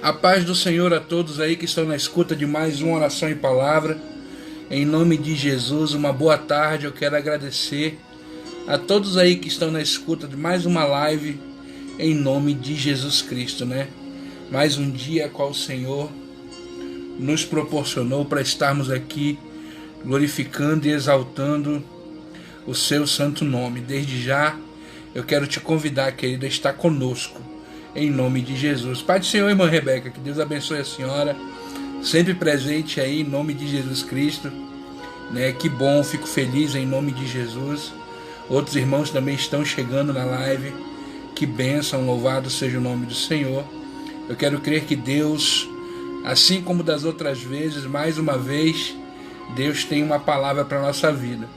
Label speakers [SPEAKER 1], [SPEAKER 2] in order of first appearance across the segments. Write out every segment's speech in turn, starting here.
[SPEAKER 1] A paz do Senhor a todos aí que estão na escuta de mais uma oração e palavra. Em nome de Jesus, uma boa tarde. Eu quero agradecer a todos aí que estão na escuta de mais uma live. Em nome de Jesus Cristo, né? Mais um dia qual o Senhor nos proporcionou para estarmos aqui glorificando e exaltando o seu santo nome. Desde já, eu quero te convidar, querido, a estar conosco. Em nome de Jesus. Pai do Senhor, irmã Rebeca, que Deus abençoe a senhora, sempre presente aí em nome de Jesus Cristo, né? Que bom, fico feliz em nome de Jesus. Outros irmãos também estão chegando na live, que bênção, louvado seja o nome do Senhor. Eu quero crer que Deus, assim como das outras vezes, mais uma vez, Deus tem uma palavra para a nossa vida.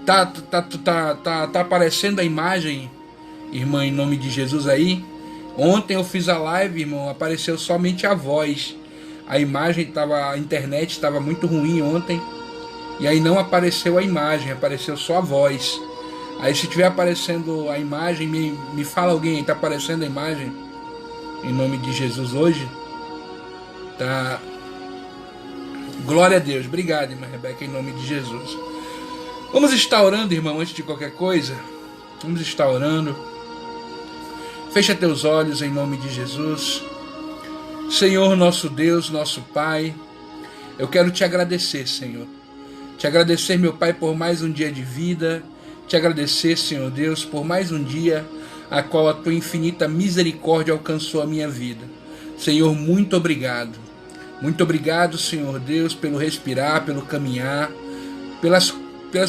[SPEAKER 1] Tá aparecendo a imagem, irmã, em nome de Jesus aí? Ontem eu fiz a live, irmão, apareceu somente a voz. A imagem a internet estava muito ruim ontem. E aí não apareceu a imagem, apareceu só a voz. Aí se estiver aparecendo a imagem, me fala alguém, está aparecendo a imagem? Em nome de Jesus hoje? Tá. Glória a Deus. Obrigado, irmã Rebeca, em nome de Jesus. Vamos estar orando, irmão, antes de qualquer coisa. Vamos estar orando. Fecha teus olhos em nome de Jesus. Senhor, nosso Deus, nosso Pai, eu quero te agradecer, Senhor. Te agradecer, meu Pai, por mais um dia de vida. Te agradecer, Senhor Deus, por mais um dia a qual a tua infinita misericórdia alcançou a minha vida. Senhor, muito obrigado. Muito obrigado, Senhor Deus, pelo respirar, pelo caminhar, pelas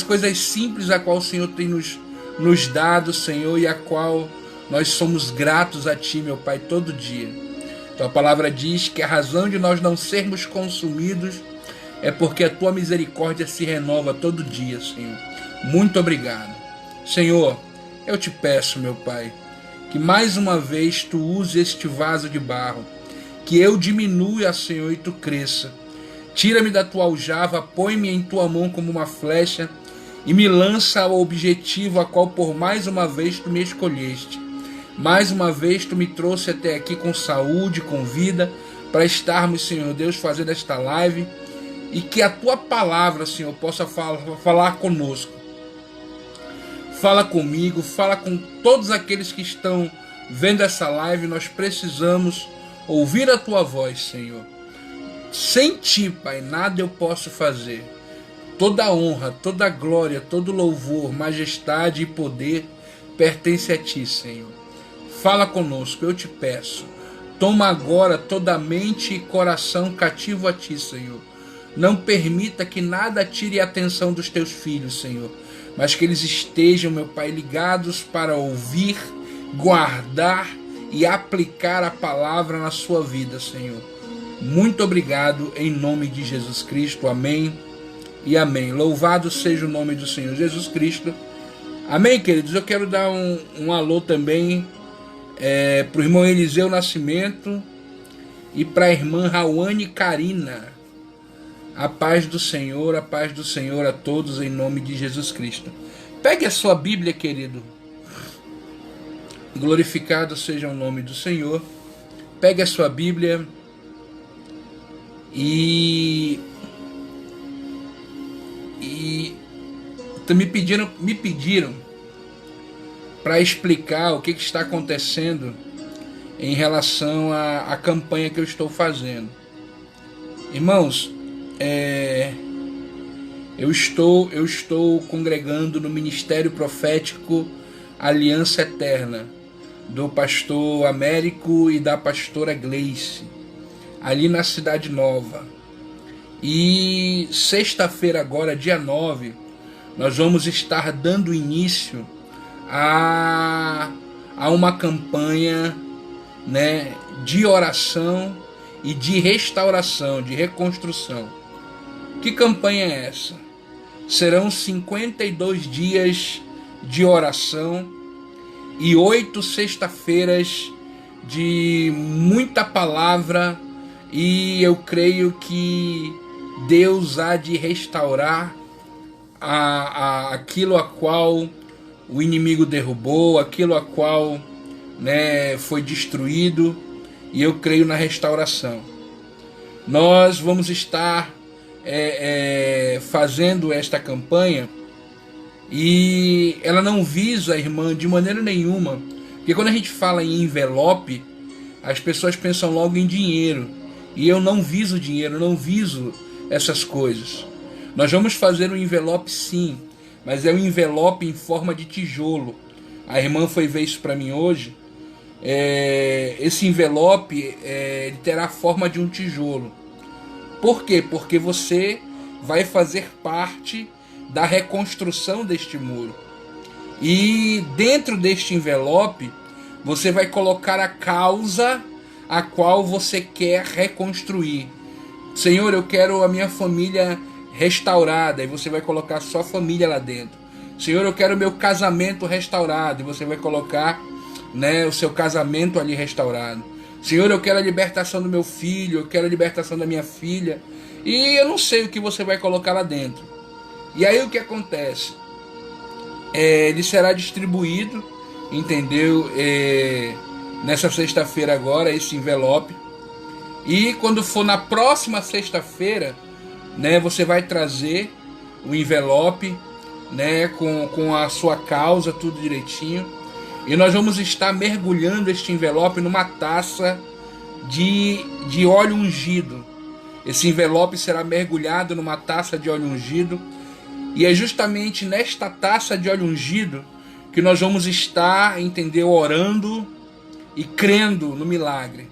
[SPEAKER 1] coisas simples a qual o Senhor tem nos dado, Senhor, e a qual nós somos gratos a Ti, meu Pai, todo dia. Tua palavra diz que a razão de nós não sermos consumidos é porque a Tua misericórdia se renova todo dia, Senhor. Muito obrigado. Senhor, eu te peço, meu Pai, que mais uma vez Tu use este vaso de barro, que eu diminua, Senhor, e Tu cresça. Tira-me da Tua aljava, põe-me em Tua mão como uma flecha e me lança ao objetivo a qual por mais uma vez Tu me escolheste. Mais uma vez Tu me trouxe até aqui com saúde, com vida, para estarmos, Senhor Deus, fazendo esta live, e que a Tua palavra, Senhor, possa falar conosco. Fala comigo, fala com todos aqueles que estão vendo essa live. Nós precisamos ouvir a Tua voz, Senhor. Sem Ti, Pai, nada eu posso fazer. Toda honra, toda glória, todo louvor, majestade e poder pertence a Ti, Senhor. Fala conosco, eu te peço. Toma agora toda a mente e coração cativo a Ti, Senhor. Não permita que nada tire a atenção dos Teus filhos, Senhor, mas que eles estejam, meu Pai, ligados para ouvir, guardar e aplicar a palavra na sua vida, Senhor. Muito obrigado, em nome de Jesus Cristo. Amém e amém. Louvado seja o nome do Senhor Jesus Cristo. Amém, queridos. Eu quero dar um alô também para o irmão Eliseu Nascimento e para a irmã Rauane Karina. A paz do Senhor a todos em nome de Jesus Cristo. Pegue a sua Bíblia, querido. Glorificado seja o nome do Senhor. Pegue a sua Bíblia e me pediram para explicar o que está acontecendo em relação à campanha que eu estou fazendo. Irmãos, eu estou congregando no Ministério Profético Aliança Eterna, do pastor Américo e da pastora Gleice, ali na Cidade Nova. E sexta-feira agora, dia 9, nós vamos estar dando início a uma campanha, né, de oração e de restauração, de reconstrução. Que campanha é essa? Serão 52 dias de oração e 8 sexta-feiras de muita palavra, e eu creio que Deus há de restaurar aquilo a qual o inimigo derrubou, aquilo a qual, né, foi destruído, e eu creio na restauração. Nós vamos estar fazendo esta campanha, e ela não visa, irmã, de maneira nenhuma, porque quando a gente fala em envelope, as pessoas pensam logo em dinheiro, e eu não viso dinheiro, eu não viso essas coisas. Nós vamos fazer um envelope sim, mas é um envelope em forma de tijolo. A irmã foi ver isso para mim hoje. Esse envelope ele terá a forma de um tijolo. Por quê? Porque você vai fazer parte da reconstrução deste muro. E dentro deste envelope, você vai colocar a causa a qual você quer reconstruir. Senhor, eu quero a minha família restaurada, e você vai colocar a sua família lá dentro. Senhor, eu quero o meu casamento restaurado, e você vai colocar, né, o seu casamento ali restaurado. Senhor, eu quero a libertação do meu filho, eu quero a libertação da minha filha, e eu não sei o que você vai colocar lá dentro. E aí o que acontece? Ele será distribuído, entendeu? Nessa sexta-feira agora, esse envelope. E quando for na próxima sexta-feira, né, você vai trazer o envelope, né, com a sua causa, tudo direitinho. E nós vamos estar mergulhando este envelope numa taça de óleo ungido. Esse envelope será mergulhado numa taça de óleo ungido. E é justamente nesta taça de óleo ungido que nós vamos estar, entendeu, orando e crendo no milagre.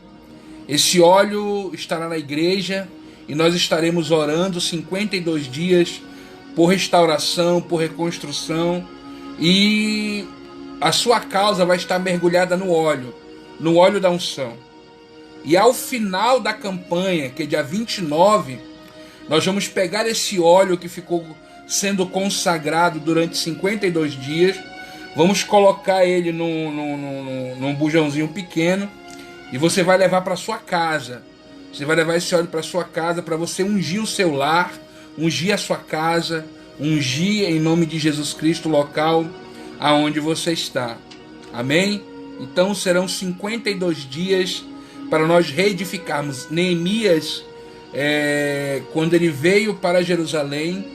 [SPEAKER 1] Esse óleo estará na igreja e nós estaremos orando 52 dias por restauração, por reconstrução, e a sua causa vai estar mergulhada no óleo da unção. E ao final da campanha, que é dia 29, nós vamos pegar esse óleo que ficou sendo consagrado durante 52 dias, vamos colocar ele num bujãozinho pequeno, e você vai levar para sua casa. Você vai levar esse óleo para sua casa, para você ungir o seu lar, ungir a sua casa, ungir em nome de Jesus Cristo o local aonde você está. Amém? Então serão 52 dias para nós reedificarmos. Neemias, quando ele veio para Jerusalém,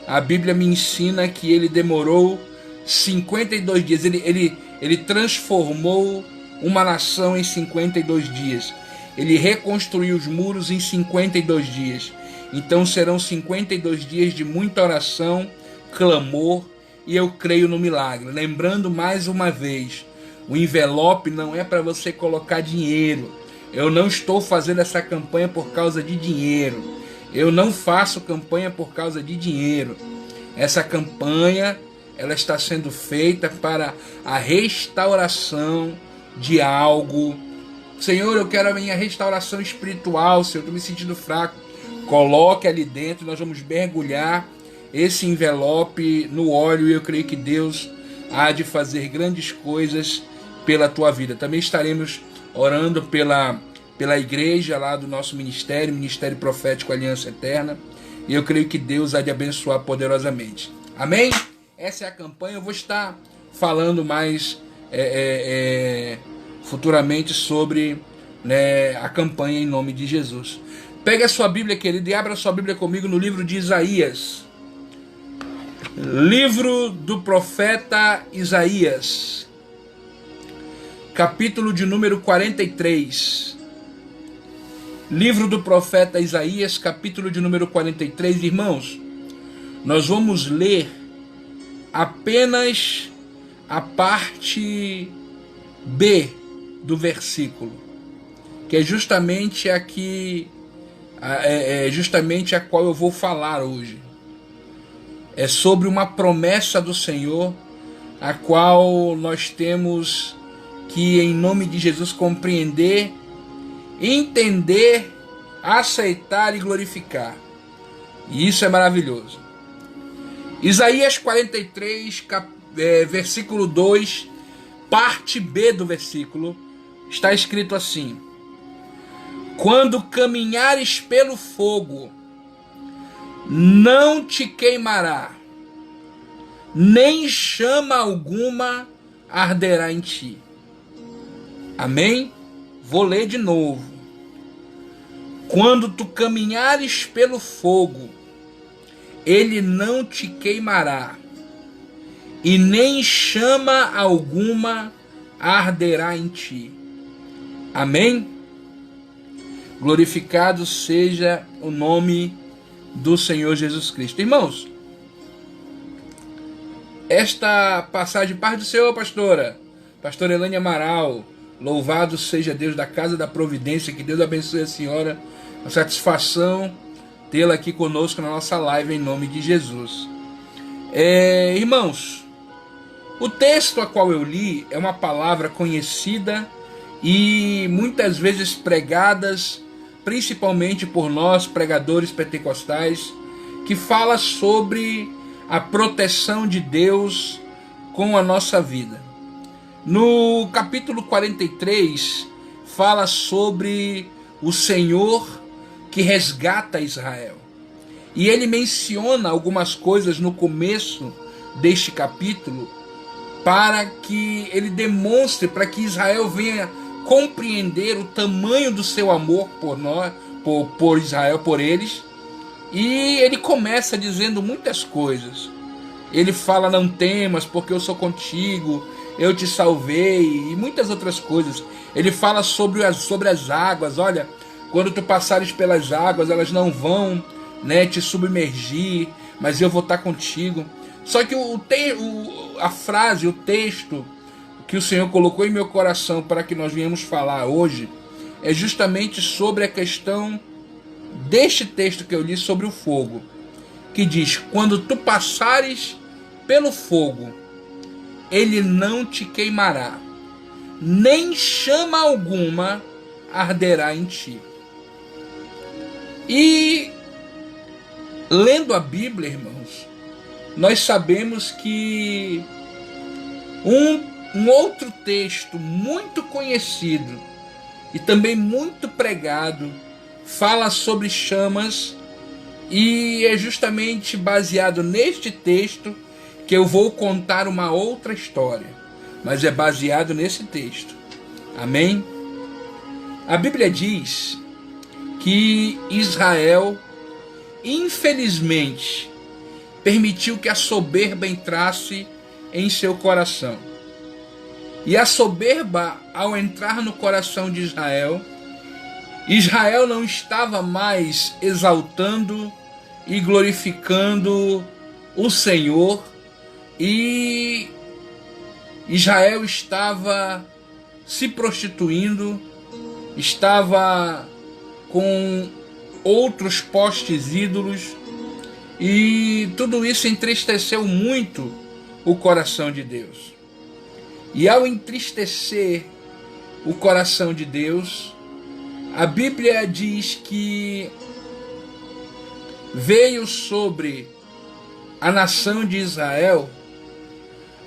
[SPEAKER 1] a Bíblia me ensina que ele demorou 52 dias. Ele transformou uma nação em 52 dias. Ele reconstruiu os muros em 52 dias. Então serão 52 dias de muita oração, clamor, e eu creio no milagre. Lembrando mais uma vez, o envelope não é para você colocar dinheiro. Eu não estou fazendo essa campanha por causa de dinheiro. Eu não faço campanha por causa de dinheiro. Essa campanha, ela está sendo feita para a restauração de algo. Senhor, eu quero a minha restauração espiritual. Senhor, eu estou me sentindo fraco. Coloque ali dentro, nós vamos mergulhar esse envelope no óleo, e eu creio que Deus há de fazer grandes coisas pela tua vida. Também estaremos orando pela igreja lá do nosso ministério, Ministério Profético Aliança Eterna, e eu creio que Deus há de abençoar poderosamente. Amém? Essa é a campanha. Eu vou estar falando mais futuramente sobre, né, a campanha em nome de Jesus. Pegue a sua Bíblia, querido, e abra a sua Bíblia comigo no livro de Isaías. Livro do profeta Isaías, capítulo de número 43. Livro do profeta Isaías, capítulo de número 43. Irmãos, nós vamos ler apenas a parte B do versículo, que é justamente a que justamente a qual eu vou falar hoje. É sobre uma promessa do Senhor, a qual nós temos que, em nome de Jesus, compreender, entender, aceitar e glorificar. E isso é maravilhoso. Isaías 43, versículo 2, parte B do versículo, está escrito assim: quando caminhares pelo fogo, não te queimará, nem chama alguma arderá em ti. Amém? Vou ler de novo. Quando tu caminhares pelo fogo, ele não te queimará, e nem chama alguma arderá em ti. Amém? Glorificado seja o nome do Senhor Jesus Cristo. Irmãos, esta passagem, paz do Senhor, pastora Elaine Amaral, louvado seja Deus da Casa da Providência, que Deus abençoe a senhora, uma satisfação tê-la aqui conosco na nossa live em nome de Jesus. Irmãos, o texto a qual eu li é uma palavra conhecida e muitas vezes pregadas, principalmente por nós pregadores pentecostais, que fala sobre a proteção de Deus com a nossa vida. No capítulo 43 fala sobre o Senhor que resgata Israel. E ele menciona algumas coisas no começo deste capítulo para que ele demonstre, para que Israel venha compreender o tamanho do seu amor por nós, por Israel, por eles. E ele começa dizendo muitas coisas. Ele fala: não temas, porque eu sou contigo, eu te salvei, e muitas outras coisas. Ele fala sobre as águas. Olha, quando tu passares pelas águas, elas não vão, te submergir, mas eu vou estar contigo. Só que a frase, o texto que o Senhor colocou em meu coração para que nós viemos falar hoje é justamente sobre a questão deste texto que eu li sobre o fogo, que diz: quando tu passares pelo fogo, ele não te queimará, nem chama alguma arderá em ti. E lendo a Bíblia, irmãos, nós sabemos que um outro texto muito conhecido e também muito pregado fala sobre chamas, e é justamente baseado neste texto que eu vou contar uma outra história, mas é baseado nesse texto. Amém? A Bíblia diz que Israel, infelizmente, permitiu que a soberba entrasse em seu coração. E a soberba, ao entrar no coração de Israel, Israel não estava mais exaltando e glorificando o Senhor, e Israel estava se prostituindo, estava com outros postes ídolos, e tudo isso entristeceu muito o coração de Deus. E ao entristecer o coração de Deus, a Bíblia diz que veio sobre a nação de Israel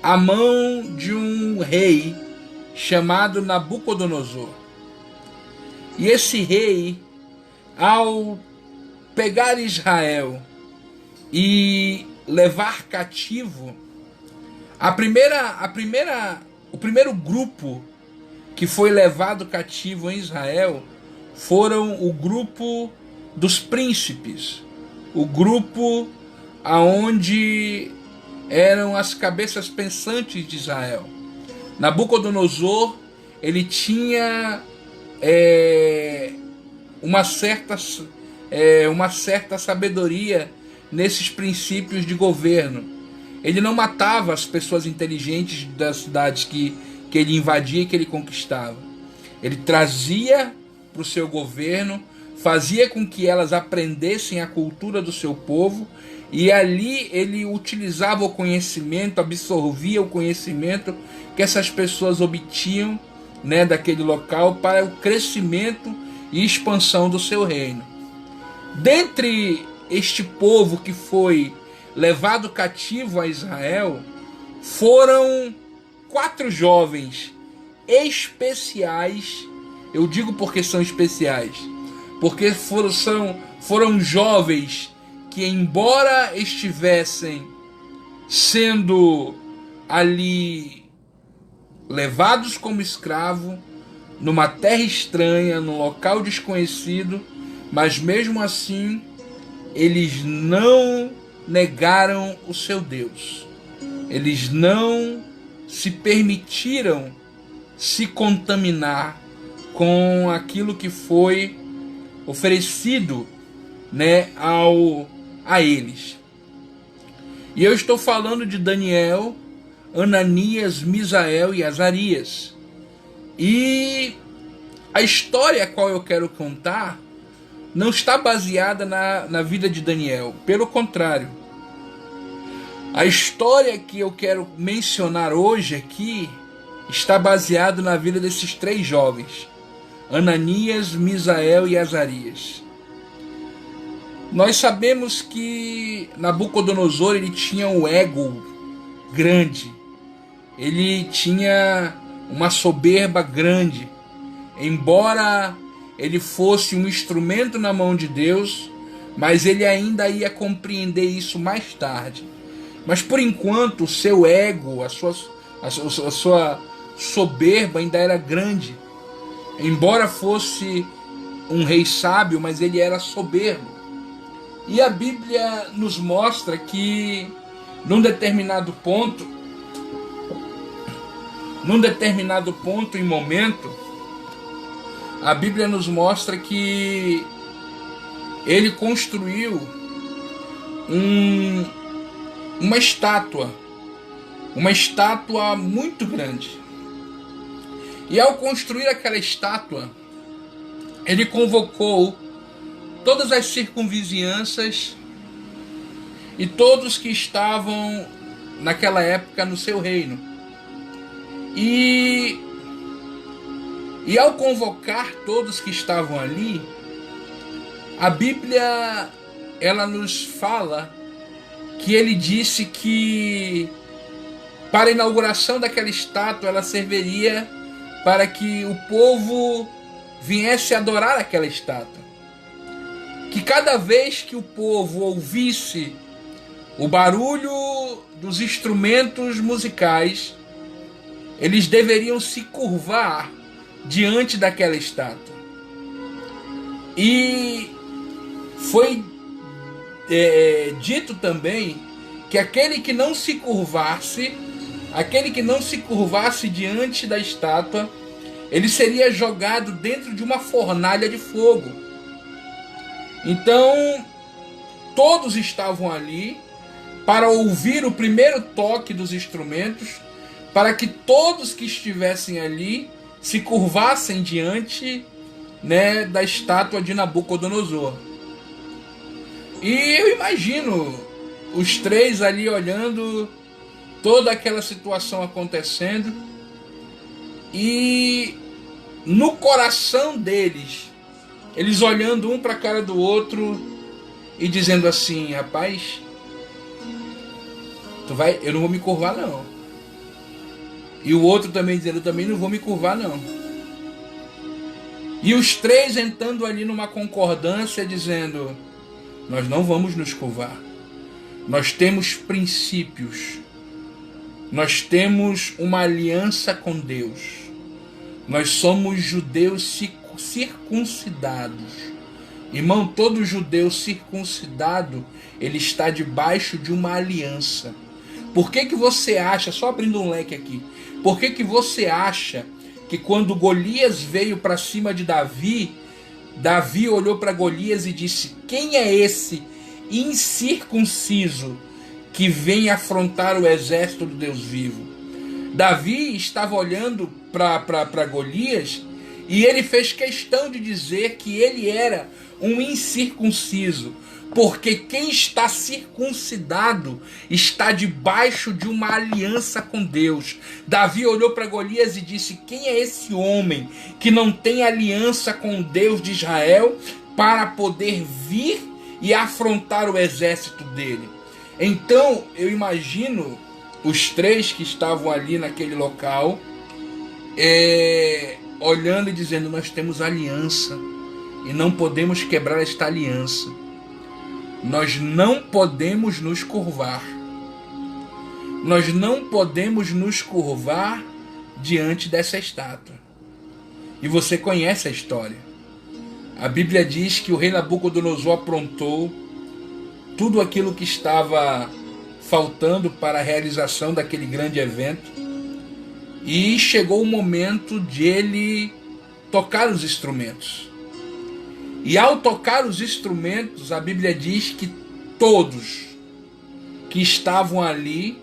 [SPEAKER 1] a mão de um rei chamado Nabucodonosor. E esse rei, ao pegar Israel e levar cativo, o primeiro grupo que foi levado cativo em Israel foram o grupo dos príncipes, o grupo aonde eram as cabeças pensantes de Israel. Nabucodonosor, ele tinha uma certa sabedoria nesses princípios de governo. Ele não matava as pessoas inteligentes das cidades que ele invadia e que ele conquistava. Ele trazia para o seu governo, fazia com que elas aprendessem a cultura do seu povo, e ali ele utilizava o conhecimento, absorvia o conhecimento que essas pessoas obtinham, daquele local para o crescimento e expansão do seu reino. Dentre este povo que foi levado cativo a Israel, foram 4 jovens especiais. Eu digo porque são especiais, porque foram jovens que, embora estivessem sendo ali levados como escravo, numa terra estranha, num local desconhecido, mas mesmo assim eles não negaram o seu Deus. Eles não se permitiram se contaminar com aquilo que foi oferecido, né, a eles. E eu estou falando de Daniel, Ananias, Misael e Azarias. E a história a qual eu quero contar não está baseada na vida de Daniel. Pelo contrário, a história que eu quero mencionar hoje aqui está baseada na vida desses três jovens, Ananias, Misael e Azarias. Nós sabemos que Nabucodonosor ele tinha um ego grande, ele tinha uma soberba grande. Embora ele fosse um instrumento na mão de Deus, mas ele ainda ia compreender isso mais tarde. Mas por enquanto o seu ego, a sua soberba ainda era grande. Embora fosse um rei sábio, mas ele era soberbo. E a Bíblia nos mostra que num determinado ponto e momento, a Bíblia nos mostra que ele construiu uma estátua muito grande. E ao construir aquela estátua, ele convocou todas as circunvizinhanças e todos que estavam naquela época no seu reino. E ao convocar todos que estavam ali, a Bíblia ela nos fala que ele disse que para a inauguração daquela estátua ela serviria para que o povo viesse adorar aquela estátua. Que cada vez que o povo ouvisse o barulho dos instrumentos musicais, eles deveriam se curvar diante daquela estátua. E foi dito também que aquele que não se curvasse diante da estátua, ele seria jogado dentro de uma fornalha de fogo. Então, todos estavam ali para ouvir o primeiro toque dos instrumentos, para que todos que estivessem ali se curvassem diante, né, da estátua de Nabucodonosor. E eu imagino os três ali olhando toda aquela situação acontecendo, e no coração deles, eles olhando um para a cara do outro e dizendo assim: rapaz, eu não vou me curvar não. E o outro também dizendo: eu também não vou me curvar não. E os três entrando ali numa concordância dizendo: nós não vamos nos curvar. Nós temos princípios. Nós temos uma aliança com Deus. Nós somos judeus circuncidados. Irmão, todo judeu circuncidado, ele está debaixo de uma aliança. Por que você acha, só abrindo um leque aqui, por que você acha que quando Golias veio para cima de Davi, Davi olhou para Golias e disse: quem é esse incircunciso que vem afrontar o exército do Deus vivo? Davi estava olhando para Golias e ele fez questão de dizer que ele era um incircunciso, porque quem está circuncidado está debaixo de uma aliança com Deus. Davi olhou para Golias e disse: quem é esse homem que não tem aliança com o Deus de Israel para poder vir e afrontar o exército dele? Então eu imagino os três que estavam ali naquele local olhando e dizendo: nós temos aliança e não podemos quebrar esta aliança. Nós não podemos nos curvar. Nós não podemos nos curvar diante dessa estátua. E você conhece a história. A Bíblia diz que o rei Nabucodonosor aprontou tudo aquilo que estava faltando para a realização daquele grande evento. E chegou o momento de ele tocar os instrumentos. E ao tocar os instrumentos, a Bíblia diz que todos que estavam ali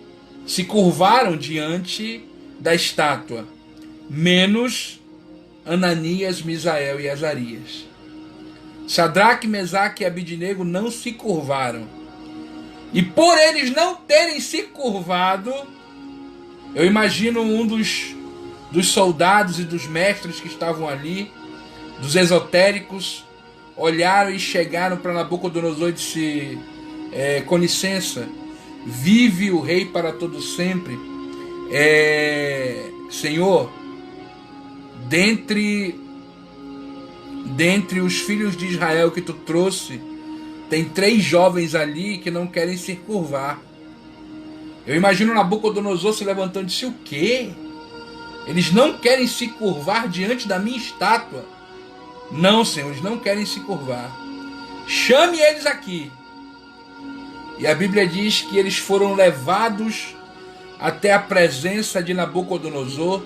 [SPEAKER 1] se curvaram diante da estátua, menos Ananias, Misael e Azarias. Sadraque, Mesaque e Abidnego não se curvaram. E por eles não terem se curvado, eu imagino um dos soldados e dos mestres que estavam ali, dos esotéricos, olharam e chegaram para Nabucodonosor e disse: com licença, vive o rei para todo sempre. Senhor, dentre os filhos de Israel que tu trouxe, tem 3 jovens ali que não querem se curvar. Eu imagino Nabucodonosor se levantando e disse: o quê? Eles não querem se curvar diante da minha estátua? Não, Senhor, eles não querem se curvar. Chame eles aqui. E a Bíblia diz que eles foram levados até a presença de Nabucodonosor.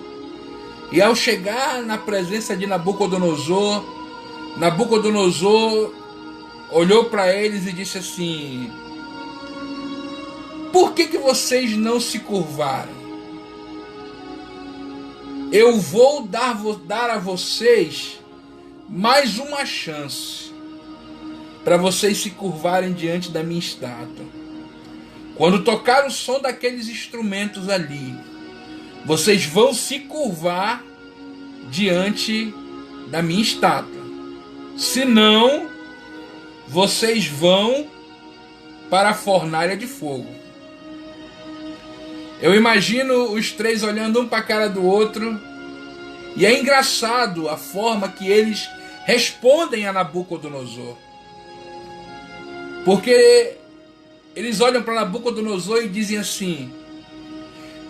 [SPEAKER 1] E ao chegar na presença de Nabucodonosor, Nabucodonosor olhou para eles e disse assim: por que vocês não se curvaram? Eu vou dar a vocês mais uma chance para vocês se curvarem diante da minha estátua. Quando tocar o som daqueles instrumentos ali, vocês vão se curvar diante da minha estátua. Senão, vocês vão para a fornalha de fogo. Eu imagino os 3 olhando um para a cara do outro. E é engraçado a forma que eles respondem a Nabucodonosor. Porque eles olham para Nabucodonosor e dizem assim: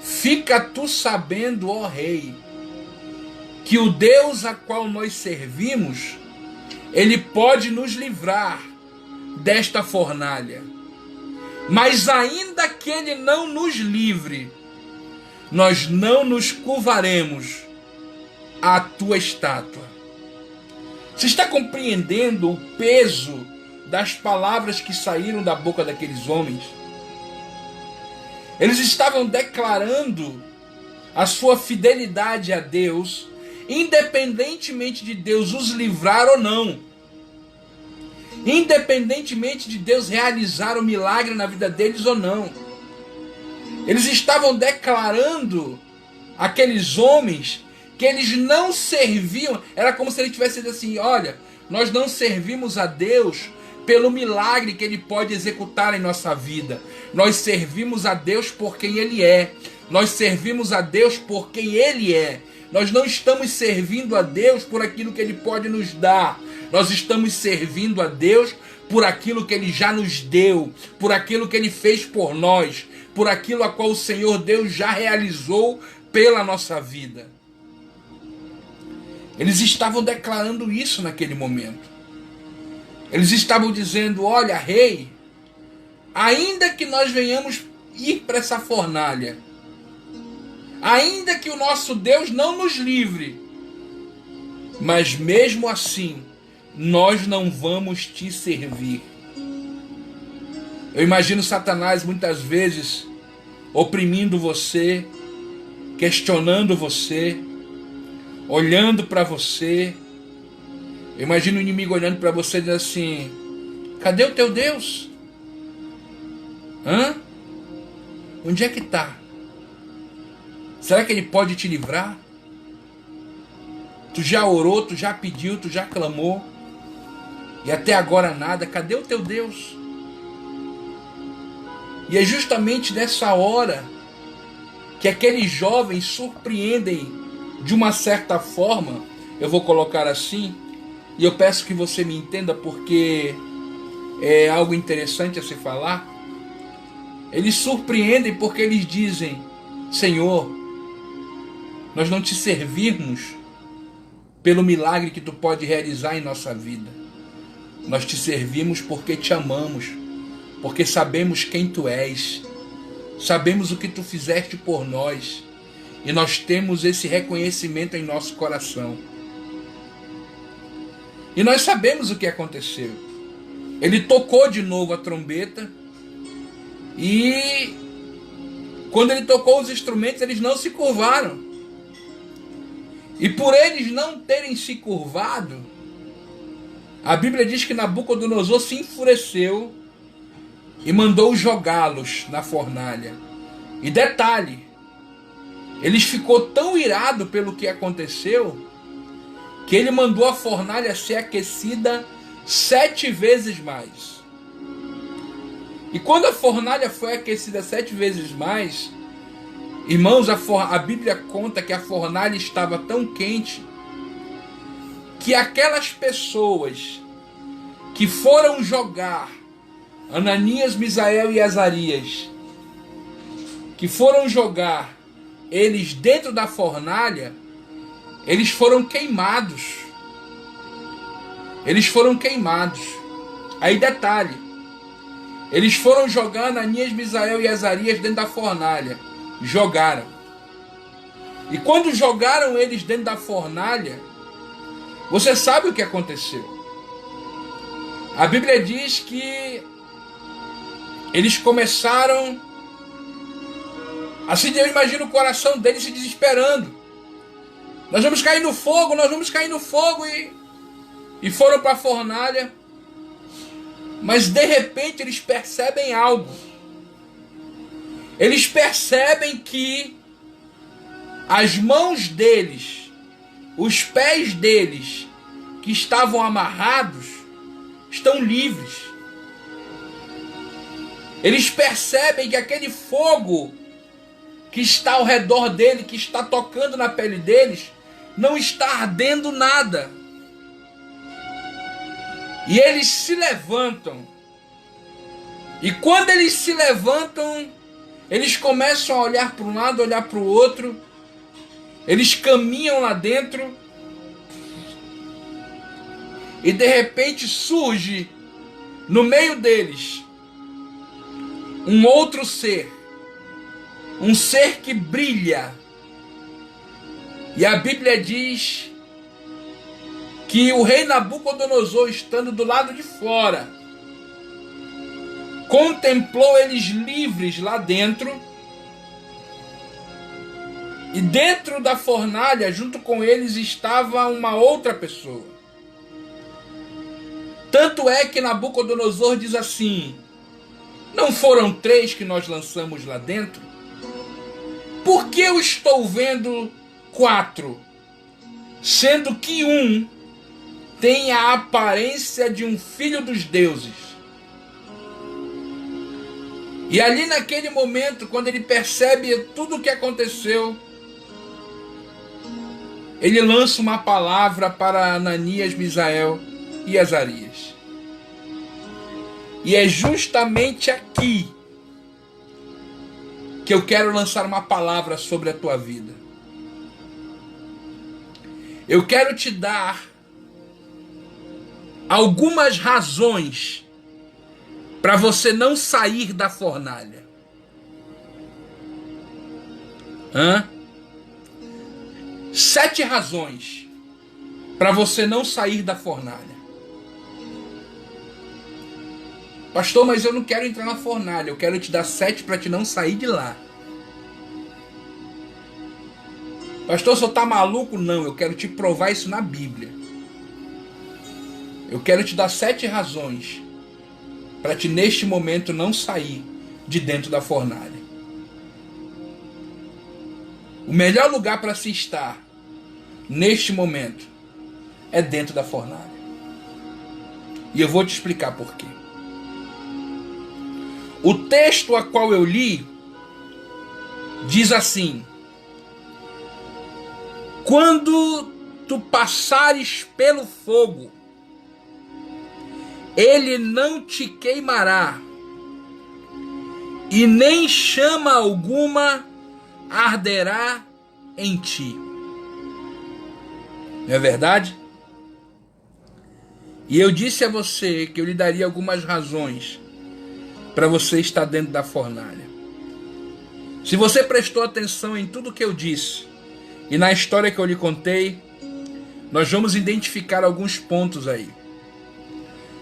[SPEAKER 1] fica tu sabendo, ó rei, que o Deus a qual nós servimos, ele pode nos livrar desta fornalha. Mas ainda que ele não nos livre, nós não nos curvaremos à tua estátua. Você está compreendendo o peso das palavras que saíram da boca daqueles homens? Eles estavam declarando a sua fidelidade a Deus, independentemente de Deus os livrar ou não. Independentemente de Deus realizar o milagre na vida deles ou não. Eles estavam declarando aqueles homens que eles não serviam. Era como se ele tivesse dito assim: olha, nós não servimos a Deus pelo milagre que ele pode executar em nossa vida. Nós servimos a Deus por quem ele é. Nós servimos a Deus por quem ele é. Nós não estamos servindo a Deus por aquilo que ele pode nos dar. Nós estamos servindo a Deus por aquilo que ele já nos deu, por aquilo que ele fez por nós, por aquilo a qual o Senhor Deus já realizou pela nossa vida. Eles estavam declarando isso naquele momento. Eles estavam dizendo: olha, rei, ainda que nós venhamos ir para essa fornalha, ainda que o nosso Deus não nos livre, mas mesmo assim, nós não vamos te servir. Eu imagino Satanás muitas vezes oprimindo você, questionando você, olhando para você. Eu imagino o inimigo olhando para você e dizendo assim: cadê o teu Deus? Onde é que está? Será que ele pode te livrar? Tu já orou, tu já pediu, tu já clamou, e até agora nada. Cadê o teu Deus? E é justamente nessa hora que aqueles jovens surpreendem de uma certa forma, eu vou colocar assim, e eu peço que você me entenda porque é algo interessante a se falar. Eles surpreendem porque eles dizem: Senhor, nós não te servirmos pelo milagre que tu pode realizar em nossa vida. Nós te servimos porque te amamos, porque sabemos quem tu és, sabemos o que tu fizeste por nós, e nós temos esse reconhecimento em nosso coração. E nós sabemos o que aconteceu. Ele tocou de novo a trombeta, e quando ele tocou os instrumentos, eles não se curvaram. E por eles não terem se curvado, a Bíblia diz que Nabucodonosor se enfureceu e mandou jogá-los na fornalha. E detalhe, ele ficou tão irado pelo que aconteceu, que ele mandou a fornalha ser aquecida 7 vezes mais. E quando a fornalha foi aquecida 7 vezes mais, irmãos, a Bíblia conta que a fornalha estava tão quente que aquelas pessoas que foram jogar Ananias, Misael e Azarias, que foram jogar eles dentro da fornalha, eles foram queimados. Eles foram queimados. Aí detalhe, eles foram jogar Ananias, Misael e Azarias dentro da fornalha. Jogaram. E quando jogaram eles dentro da fornalha, você sabe o que aconteceu. A Bíblia diz que eles começaram, assim eu imagino o coração deles se desesperando. Nós vamos cair no fogo, nós vamos cair no fogo, e foram para a fornalha. Mas de repente eles percebem algo. Eles percebem que as mãos deles, os pés deles, que estavam amarrados, estão livres. Eles percebem que aquele fogo que está ao redor dele, que está tocando na pele deles, não está ardendo nada. E eles se levantam. E quando eles se levantam, eles começam a olhar para um lado, olhar para o outro. Eles caminham lá dentro. E de repente surge no meio deles um outro ser. Um ser que brilha. E a Bíblia diz que o rei Nabucodonosor, estando do lado de fora, contemplou eles livres lá dentro. E dentro da fornalha, junto com eles, estava uma outra pessoa. Tanto é que Nabucodonosor diz assim: não foram 3 que nós lançamos lá dentro? Por que eu estou vendo 4? Sendo que um tem a aparência de um filho dos deuses. E ali naquele momento, quando ele percebe tudo o que aconteceu, ele lança uma palavra para Ananias, Misael e Azarias. E é justamente aqui que eu quero lançar uma palavra sobre a tua vida. Eu quero te dar algumas razões para você não sair da fornalha. 7 razões para você não sair da fornalha. Pastor, mas eu não quero entrar na fornalha. Eu quero te dar 7 para te não sair de lá. Pastor, você está maluco? Não, eu quero te provar isso na Bíblia. Eu quero te dar 7 razões para te, neste momento, não sair de dentro da fornalha. O melhor lugar para se estar, neste momento, é dentro da fornalha. E eu vou te explicar por quê. O texto a qual eu li diz assim: quando tu passares pelo fogo, ele não te queimará, e nem chama alguma arderá em ti. Não é verdade? E eu disse a você que eu lhe daria algumas razões para você estar dentro da fornalha. Se você prestou atenção em tudo que eu disse e na história que eu lhe contei, nós vamos identificar alguns pontos aí.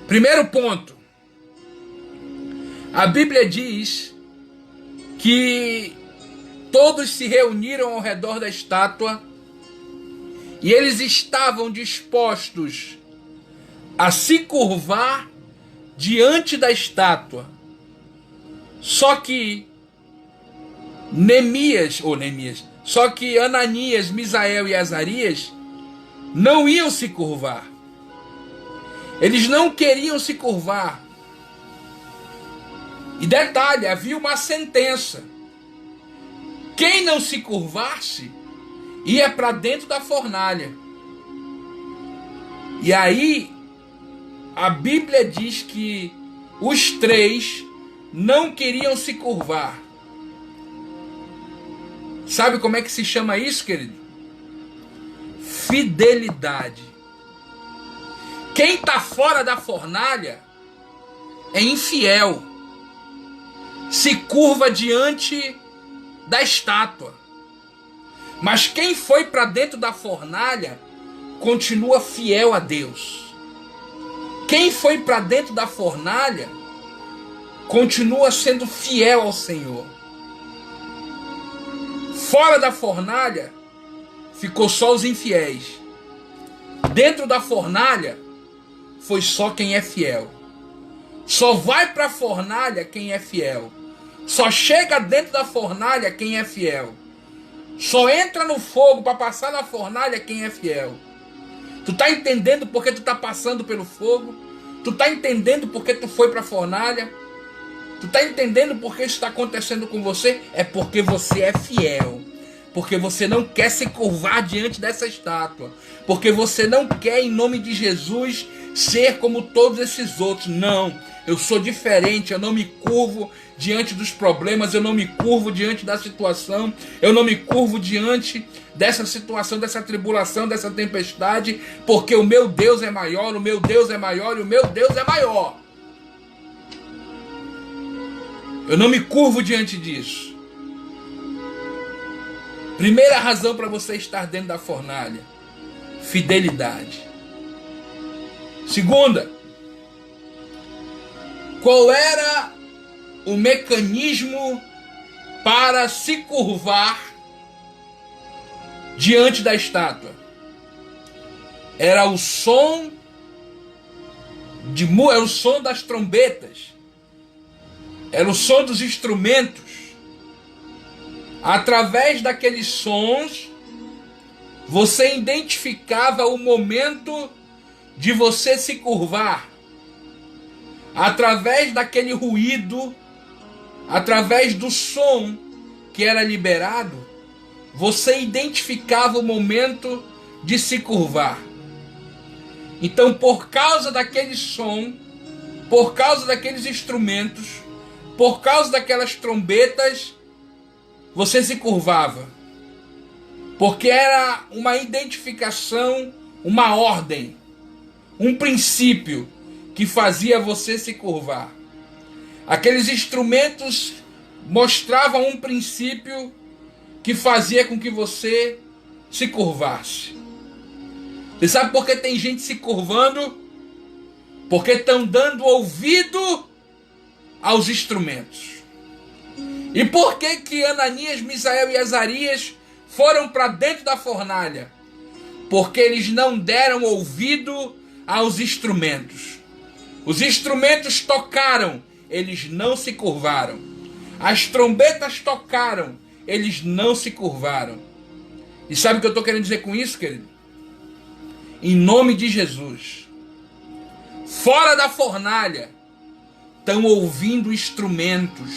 [SPEAKER 1] Primeiro ponto. A Bíblia diz que todos se reuniram ao redor da estátua e eles estavam dispostos a se curvar diante da estátua. Só que só que Ananias, Misael e Azarias não iam se curvar. Eles não queriam se curvar. E detalhe, havia uma sentença. Quem não se curvasse ia para dentro da fornalha. E aí a Bíblia diz que os três não queriam se curvar. Sabe como é que se chama isso, querido? Fidelidade. Quem está fora da fornalha é infiel. Se curva diante da estátua. Mas quem foi para dentro da fornalha continua fiel a Deus. Quem foi para dentro da fornalha continua sendo fiel ao Senhor. Fora da fornalha ficou só os infiéis. Dentro da fornalha foi só quem é fiel. Só vai para a fornalha quem é fiel. Só chega dentro da fornalha quem é fiel. Só entra no fogo para passar na fornalha quem é fiel. Tu tá entendendo porque tu tá passando pelo fogo? Tu tá entendendo porque tu foi para a fornalha? Tu tá entendendo porque isso está acontecendo com você? É porque você é fiel. Porque você não quer se curvar diante dessa estátua. Porque você não quer, em nome de Jesus, ser como todos esses outros. Não, eu sou diferente, eu não me curvo diante dos problemas, eu não me curvo diante da situação, eu não me curvo diante dessa situação, dessa tribulação, dessa tempestade, porque o meu Deus é maior, o meu Deus é maior e o meu Deus é maior. Eu não me curvo diante disso. Primeira razão para você estar dentro da fornalha: fidelidade. Segunda, qual era o mecanismo para se curvar diante da estátua? Era o som era o som das trombetas. Era o som dos instrumentos. Através daqueles sons, você identificava o momento de você se curvar. Através daquele ruído, através do som que era liberado, você identificava o momento de se curvar. Então, por causa daquele som, por causa daqueles instrumentos, por causa daquelas trombetas, você se curvava. Porque era uma identificação, uma ordem, um princípio que fazia você se curvar. Aqueles instrumentos mostravam um princípio que fazia com que você se curvasse. Você sabe por que tem gente se curvando? Porque estão dando ouvido aos instrumentos. E por que Ananias, Misael e Azarias foram para dentro da fornalha? Porque eles não deram ouvido aos instrumentos. Os instrumentos tocaram, eles não se curvaram. As trombetas tocaram, eles não se curvaram. E sabe o que eu estou querendo dizer com isso, querido? Em nome de Jesus, fora da fornalha, estão ouvindo instrumentos.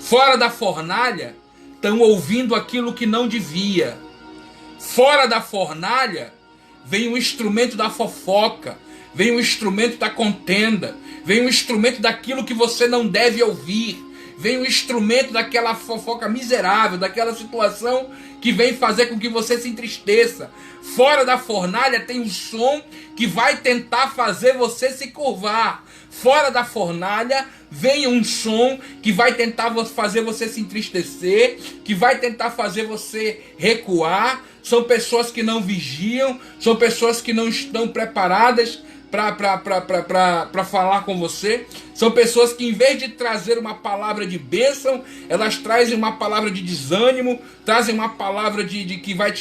[SPEAKER 1] Fora da fornalha, estão ouvindo aquilo que não devia. Fora da fornalha, vem o instrumento da fofoca, vem o instrumento da contenda, vem o instrumento daquilo que você não deve ouvir, vem o instrumento daquela fofoca miserável, daquela situação que vem fazer com que você se entristeça. Fora da fornalha tem um som que vai tentar fazer você se curvar. Fora da fornalha vem um som que vai tentar fazer você se entristecer, que vai tentar fazer você recuar. São pessoas que não vigiam, são pessoas que não estão preparadas para falar com você. São pessoas que, em vez de trazer uma palavra de bênção, elas trazem uma palavra de desânimo, trazem uma palavra que vai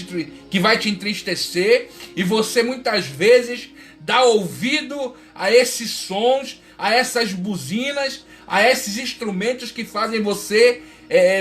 [SPEAKER 1] te entristecer, e você muitas vezes dá ouvido a esses sons, a essas buzinas, a esses instrumentos que fazem você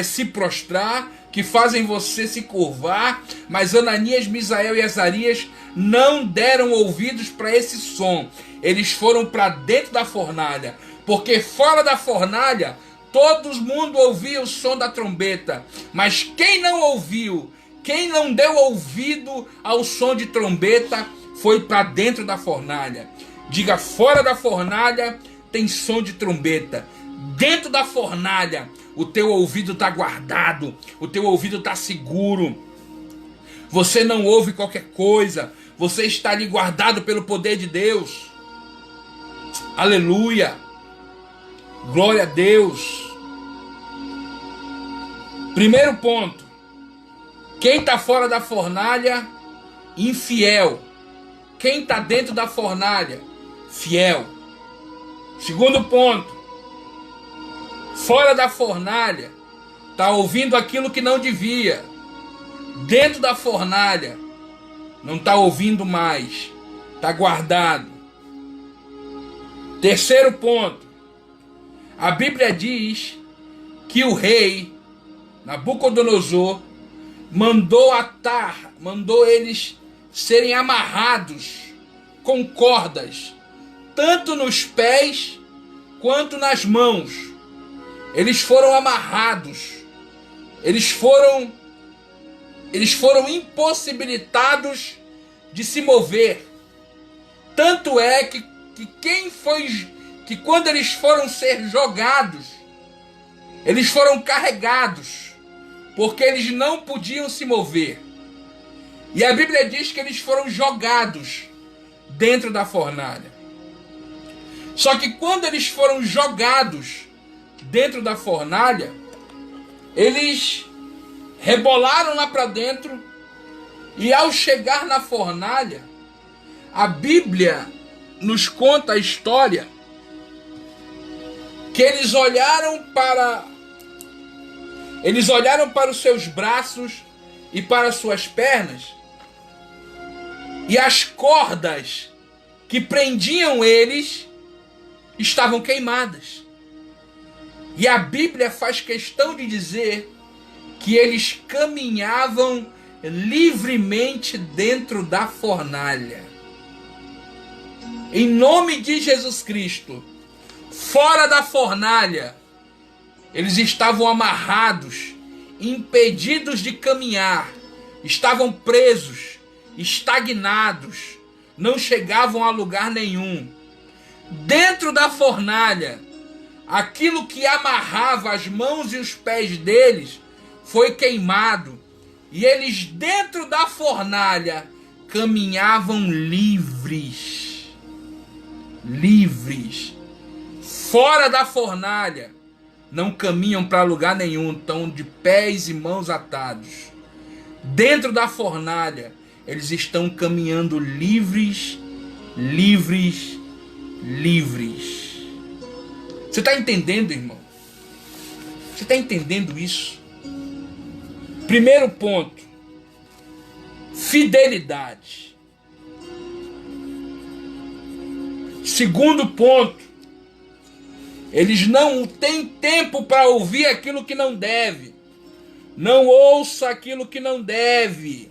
[SPEAKER 1] se prostrar, que fazem você se curvar. Mas Ananias, Misael e Azarias não deram ouvidos para esse som. Eles foram para dentro da fornalha, porque fora da fornalha todo mundo ouvia o som da trombeta, mas quem não ouviu, quem não deu ouvido ao som de trombeta, foi para dentro da fornalha. Diga: fora da fornalha tem som de trombeta. Dentro da fornalha o teu ouvido está guardado, o teu ouvido está seguro. Você não ouve qualquer coisa, você está ali guardado pelo poder de Deus. Aleluia! Glória a Deus! Primeiro ponto: quem está fora da fornalha, infiel. Quem está dentro da fornalha, fiel. Segundo ponto: fora da fornalha, está ouvindo aquilo que não devia. Dentro da fornalha, não está ouvindo mais, está guardado. Terceiro ponto: a Bíblia diz que o rei Nabucodonosor mandou eles serem amarrados com cordas, tanto nos pés quanto nas mãos. Eles foram amarrados, eles foram impossibilitados de se mover. Tanto é que quando eles foram ser jogados, eles foram carregados, porque eles não podiam se mover. E a Bíblia diz que eles foram jogados dentro da fornalha. Só que quando eles foram jogados dentro da fornalha, eles rebolaram lá para dentro, e ao chegar na fornalha, a Bíblia nos conta a história que eles olharam para os seus braços e para as suas pernas, e as cordas que prendiam eles estavam queimadas. E a Bíblia faz questão de dizer que eles caminhavam livremente dentro da fornalha. Em nome de Jesus Cristo, fora da fornalha, eles estavam amarrados, impedidos de caminhar, estavam presos, estagnados, não chegavam a lugar nenhum. Dentro da fornalha, aquilo que amarrava as mãos e os pés deles foi queimado, e eles dentro da fornalha caminhavam livres. Livres. Fora da fornalha não caminham para lugar nenhum, estão de pés e mãos atados. Dentro da fornalha eles estão caminhando livres, livres, livres. Você está entendendo, irmão? Você está entendendo isso? Primeiro ponto: fidelidade. Segundo ponto: eles não têm tempo para ouvir aquilo que não deve. Não ouça aquilo que não deve.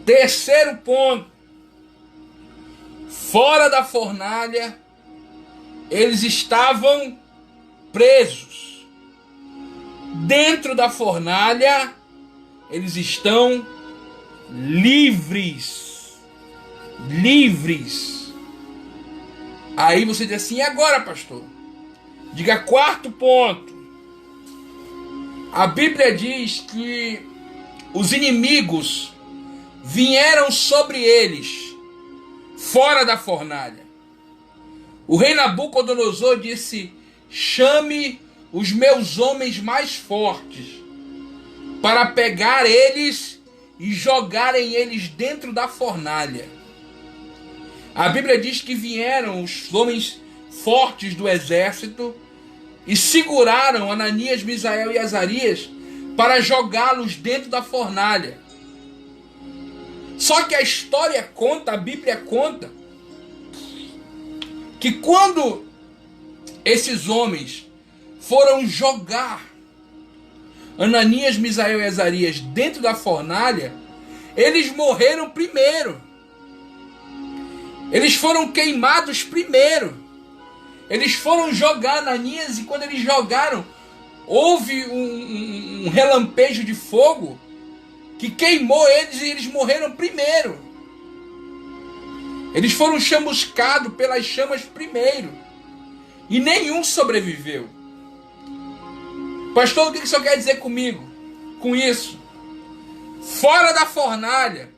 [SPEAKER 1] Terceiro ponto: fora da fornalha, eles estavam presos. Dentro da fornalha, eles estão livres. Livres. Aí você diz assim: e agora, pastor? Diga quarto ponto. A Bíblia diz que os inimigos vieram sobre eles, fora da fornalha. O rei Nabucodonosor disse: chame os meus homens mais fortes, para pegar eles e jogarem eles dentro da fornalha. A Bíblia diz que vieram os homens fortes do exército e seguraram Ananias, Misael e Azarias para jogá-los dentro da fornalha. Só que a história conta, a Bíblia conta, que quando esses homens foram jogar Ananias, Misael e Azarias dentro da fornalha, eles morreram primeiro. Eles foram queimados primeiro. Eles foram jogar Ananias e quando eles jogaram, houve um relampejo de fogo que queimou eles e eles morreram primeiro. Eles foram chamuscados pelas chamas primeiro. E nenhum sobreviveu. Pastor, o que o senhor quer dizer comigo? Com isso? Fora da fornalha,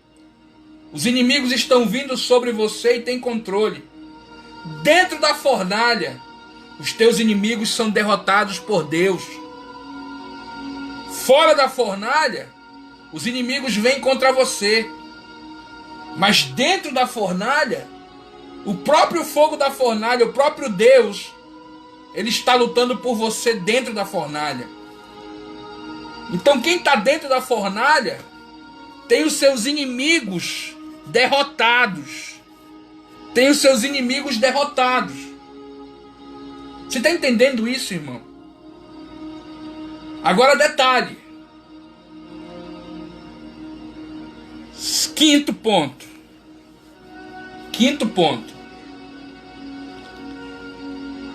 [SPEAKER 1] os inimigos estão vindo sobre você e têm controle. Dentro da fornalha, os teus inimigos são derrotados por Deus. Fora da fornalha, os inimigos vêm contra você. Mas dentro da fornalha, o próprio fogo da fornalha, o próprio Deus, ele está lutando por você dentro da fornalha. Então quem está dentro da fornalha tem os seus inimigos derrotados. Tem os seus inimigos derrotados. Você está entendendo isso, irmão? Agora detalhe. Quinto ponto.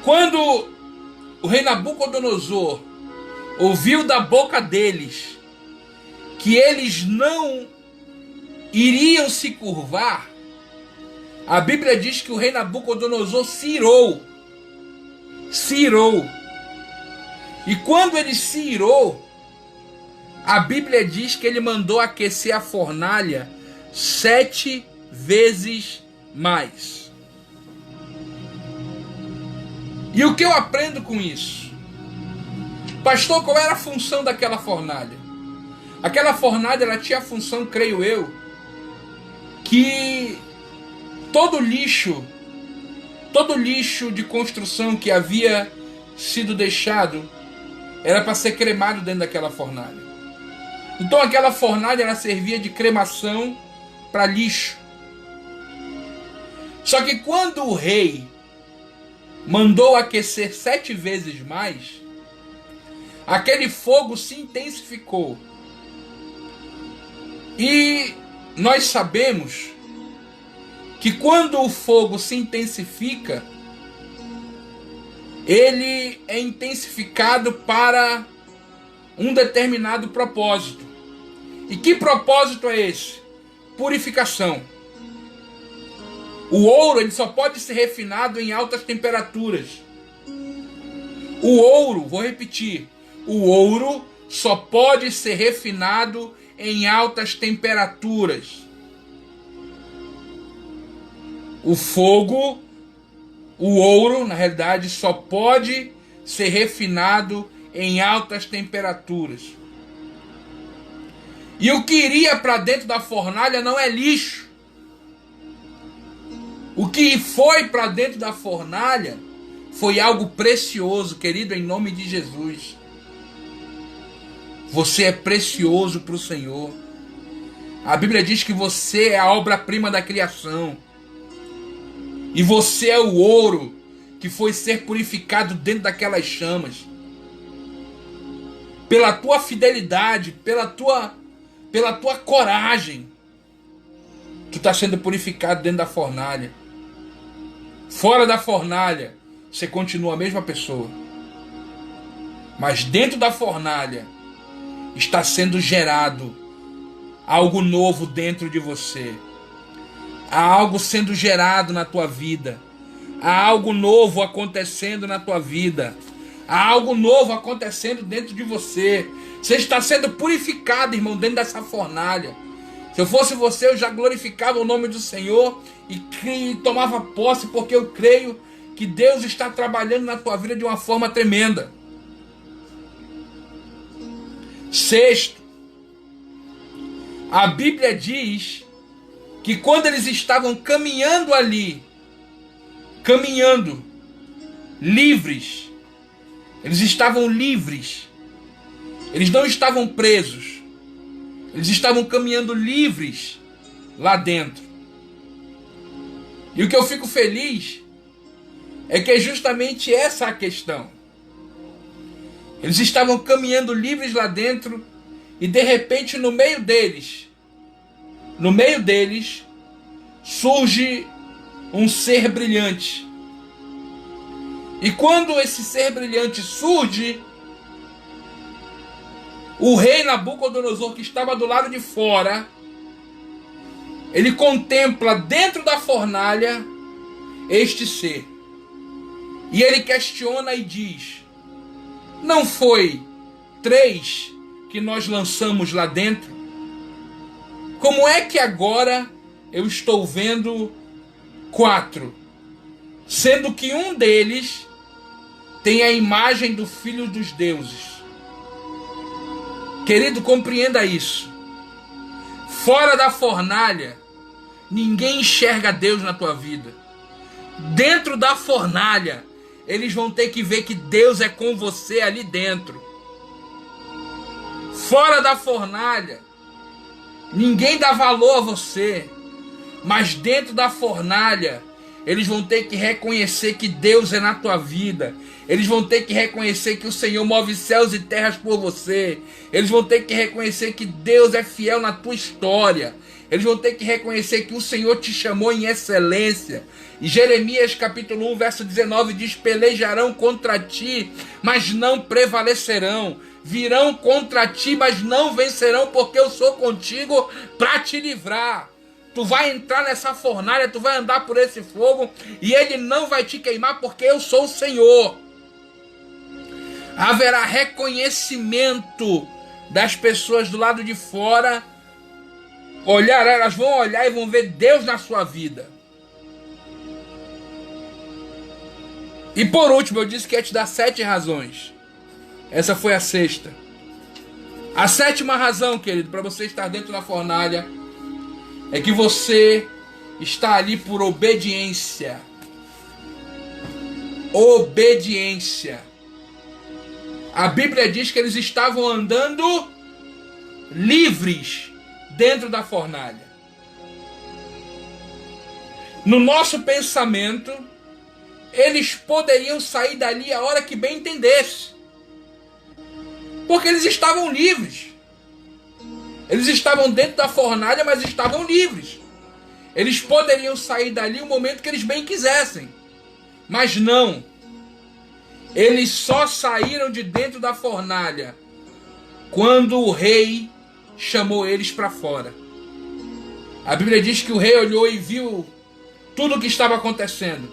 [SPEAKER 1] Quando o rei Nabucodonosor ouviu da boca deles que eles não iriam se curvar, a Bíblia diz que o rei Nabucodonosor se irou. E quando ele se irou, a Bíblia diz que ele mandou aquecer a fornalha 7 vezes mais. E o que eu aprendo com isso? Pastor, qual era a função daquela fornalha? Aquela fornalha, ela tinha a função, creio eu, que todo lixo de construção que havia sido deixado era para ser cremado dentro daquela fornalha. Então aquela fornalha, ela servia de cremação para lixo. Só que quando o rei mandou aquecer 7 vezes mais, aquele fogo se intensificou. E nós sabemos que quando o fogo se intensifica, ele é intensificado para um determinado propósito. E que propósito é esse? Purificação. O ouro, ele só pode ser refinado em altas temperaturas. O ouro, vou repetir, o ouro só pode ser refinado em altas temperaturas. O fogo, o ouro, na realidade, só pode ser refinado em altas temperaturas. E o que iria para dentro da fornalha não é lixo. O que foi para dentro da fornalha foi algo precioso, querido, em nome de Jesus. Você é precioso para o Senhor. A Bíblia diz que você é a obra-prima da criação. E você é o ouro que foi ser purificado dentro daquelas chamas. Pela tua fidelidade, pela tua coragem, tu está sendo purificado dentro da fornalha. Fora da fornalha, você continua a mesma pessoa. Mas dentro da fornalha, está sendo gerado algo novo dentro de você. Há algo sendo gerado na tua vida. Há algo novo acontecendo na tua vida. Há algo novo acontecendo dentro de você. Você está sendo purificado, irmão, dentro dessa fornalha. Se eu fosse você, eu já glorificava o nome do Senhor e tomava posse, porque eu creio que Deus está trabalhando na tua vida de uma forma tremenda. Sexto, a Bíblia diz que quando eles estavam caminhando ali, livres, eles estavam livres, eles não estavam presos, eles estavam caminhando livres lá dentro. E o que eu fico feliz é que é justamente essa a questão. Eles estavam caminhando livres lá dentro e de repente no meio deles surge um ser brilhante. E quando esse ser brilhante surge, o rei Nabucodonosor, que estava do lado de fora, ele contempla dentro da fornalha este ser. E ele questiona e diz: não foi 3 que nós lançamos lá dentro? Como é que agora eu estou vendo 4? Sendo que um deles tem a imagem do Filho dos Deuses. Querido, compreenda isso. Fora da fornalha, ninguém enxerga Deus na tua vida. Dentro da fornalha, eles vão ter que ver que Deus é com você ali dentro. Fora da fornalha, ninguém dá valor a você. Mas dentro da fornalha, eles vão ter que reconhecer que Deus é na tua vida. Eles vão ter que reconhecer que o Senhor move céus e terras por você. Eles vão ter que reconhecer que Deus é fiel na tua história. Eles vão ter que reconhecer que o Senhor te chamou em excelência. E Jeremias capítulo 1, verso 19 diz: pelejarão contra ti, mas não prevalecerão. Virão contra ti, mas não vencerão, porque eu sou contigo para te livrar. Tu vai entrar nessa fornalha, tu vai andar por esse fogo e ele não vai te queimar, porque eu sou o Senhor. Haverá reconhecimento das pessoas do lado de fora. Elas vão olhar e vão ver Deus na sua vida. E por último, eu disse que ia te dar 7 razões. Essa foi a 6ª. A 7ª razão, querido, para você estar dentro da fornalha é que você está ali por obediência. Obediência. A Bíblia diz que eles estavam andando livres dentro da fornalha. No nosso pensamento, eles poderiam sair dali a hora que bem entendesse. Porque eles estavam livres. Eles estavam dentro da fornalha, mas estavam livres. Eles poderiam sair dali o momento que eles bem quisessem. Mas não. Eles só saíram de dentro da fornalha quando o rei chamou eles para fora. A Bíblia diz que o rei olhou e viu tudo o que estava acontecendo.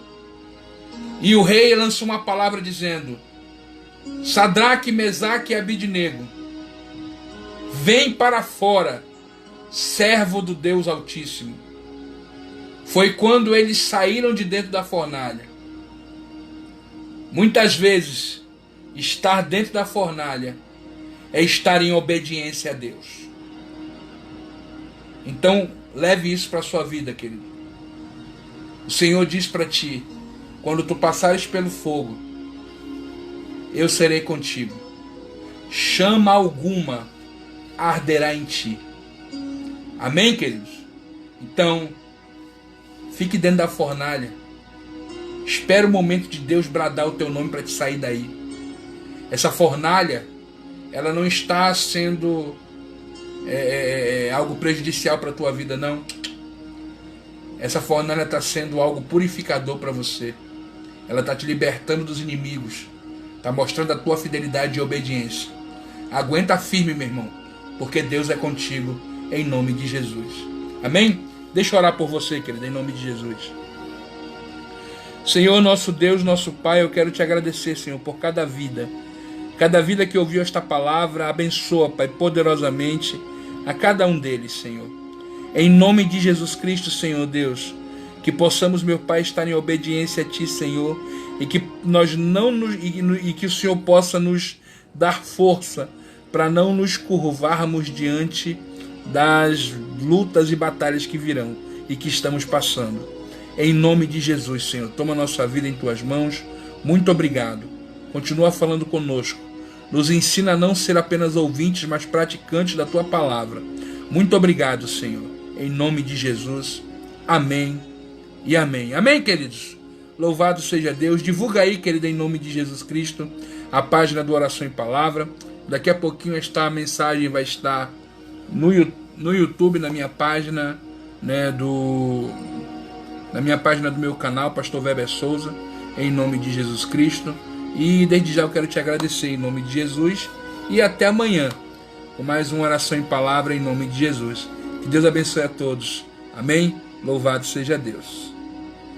[SPEAKER 1] E o rei lançou uma palavra dizendo: Sadraque, Mesaque e Abidnego, vem para fora, servo do Deus Altíssimo. Foi quando eles saíram de dentro da fornalha. Muitas vezes, estar dentro da fornalha é estar em obediência a Deus. Então, leve isso para a sua vida, querido. O Senhor diz para ti: quando tu passares pelo fogo, eu serei contigo. Chama alguma arderá em ti. Amém, queridos? Então, fique dentro da fornalha. Espera o momento de Deus bradar o teu nome para te sair daí. Essa fornalha, ela não está sendo algo prejudicial para a tua vida, não. Essa fornalha está sendo algo purificador para você. Ela está te libertando dos inimigos. Está mostrando a tua fidelidade e obediência. Aguenta firme, meu irmão, porque Deus é contigo, em nome de Jesus. Amém? Deixa eu orar por você, querido, em nome de Jesus. Senhor, nosso Deus, nosso Pai, eu quero te agradecer, Senhor, por cada vida. Cada vida que ouviu esta palavra, abençoa, Pai, poderosamente a cada um deles, Senhor. Em nome de Jesus Cristo, Senhor Deus, que possamos, meu Pai, estar em obediência a Ti, Senhor, e que nós e que o Senhor possa nos dar força para não nos curvarmos diante das lutas e batalhas que virão e que estamos passando. Em nome de Jesus, Senhor, toma nossa vida em Tuas mãos. Muito obrigado. Continua falando conosco. Nos ensina a não ser apenas ouvintes, mas praticantes da Tua palavra. Muito obrigado, Senhor. Em nome de Jesus. Amém e amém. Amém, queridos? Louvado seja Deus. Divulga aí, querido, em nome de Jesus Cristo, a página do Oração em Palavra. Daqui a pouquinho esta mensagem vai estar no YouTube, na minha página, né, na minha página do meu canal, Pastor Weber Souza, em nome de Jesus Cristo. E desde já eu quero te agradecer em nome de Jesus. E até amanhã, com mais uma Oração em Palavra em nome de Jesus. Que Deus abençoe a todos. Amém? Louvado seja Deus.